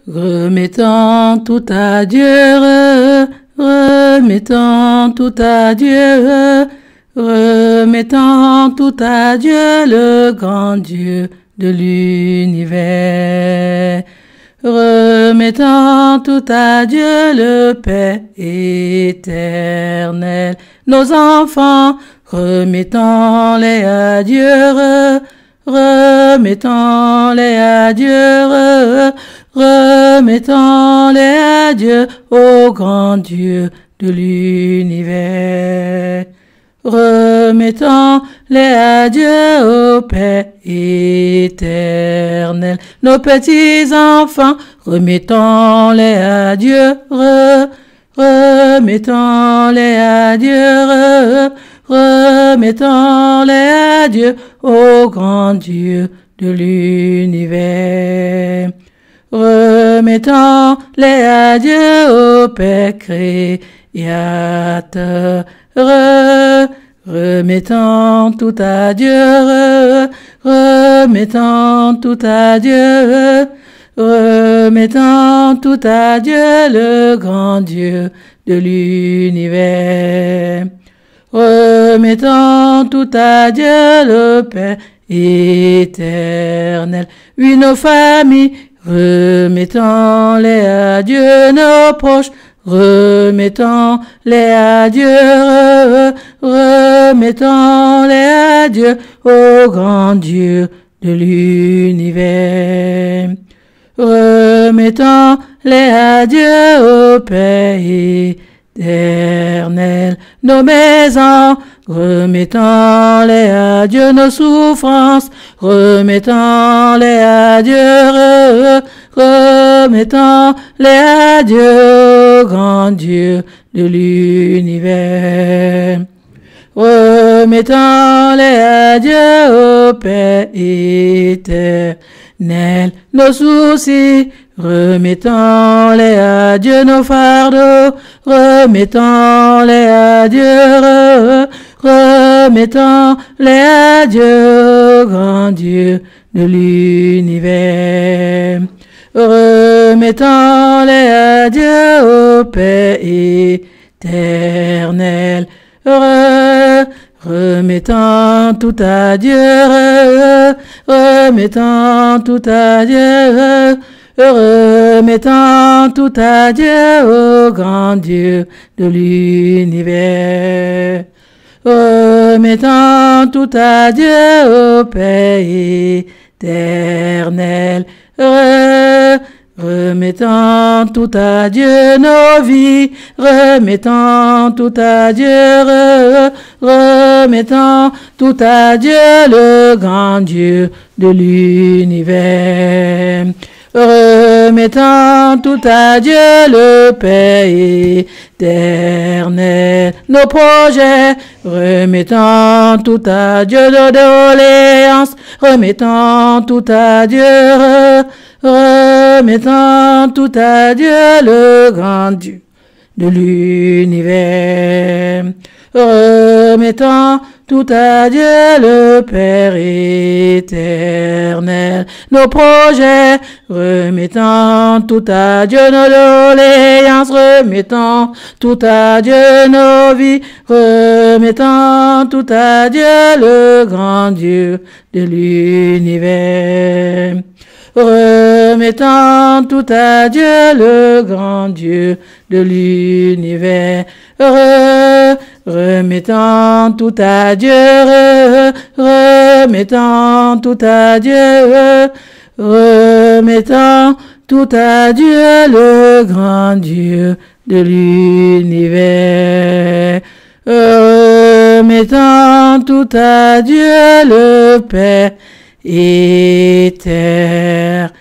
Remettons tout à Dieu, remettons tout à Dieu, remettons tout à Dieu, le grand Dieu de l'univers. Remettons tout à Dieu, le Père éternel. Nos enfants, remettons-les à Dieu, remettons-les à Dieu, remettons-les à Dieu, au grand Dieu de l'univers. Remettons-les à Dieu, au Père éternel. Nos petits enfants, remettons-les à Dieu, remettons-les à Dieu, remettons-les à Dieu, au grand Dieu de l'univers. Remettons-les à Dieu, au Père créateur. Remettons tout à Dieu, remettons tout à Dieu, remettons tout à Dieu, le grand Dieu de l'univers. Remettons tout à Dieu, le Père éternel. Oui, nos familles, remettons-les à Dieu, nos proches, remettons-les à Dieu, remettons-les à Dieu, au grand Dieu de l'univers. Remettons-les à Dieu, au Père éternel. Nos maisons, remettons-les à Dieu, nos souffrances, remettons-les à Dieu, remettons-les à Dieu, grand Dieu de l'univers. Remettons-les à Dieu, au Père éternel. Nos soucis, remettons-les à Dieu, nos fardeaux, remettons-les à Dieu, remettons-les à Dieu, grand Dieu de l'univers. Remettons-les à Dieu, au Père éternel. Remettons tout à Dieu, remettons tout à Dieu, remettons tout à Dieu, au grand Dieu de l'univers. Remettons tout à Dieu, au Père éternel. Remettons tout à Dieu nos vies, remettons tout à Dieu, remettons tout à Dieu, le grand Dieu de l'univers. Remettons tout à Dieu, le Père éternel. Nos projets, remettons tout à Dieu, nos doléances, remettons tout à Dieu, remettons tout à Dieu, le grand Dieu de l'univers. Remettons tout à Dieu, le Père éternel. Nos projets, remettons tout à Dieu, nos doléances, remettons tout à Dieu, nos vies, remettons tout à Dieu, le grand Dieu de l'univers. Remettons tout à Dieu, le grand Dieu de l'univers. Remettons tout à Dieu, remettons tout à Dieu, remettons tout à Dieu, le grand Dieu de l'univers. Remettons tout à Dieu, le Père éternel.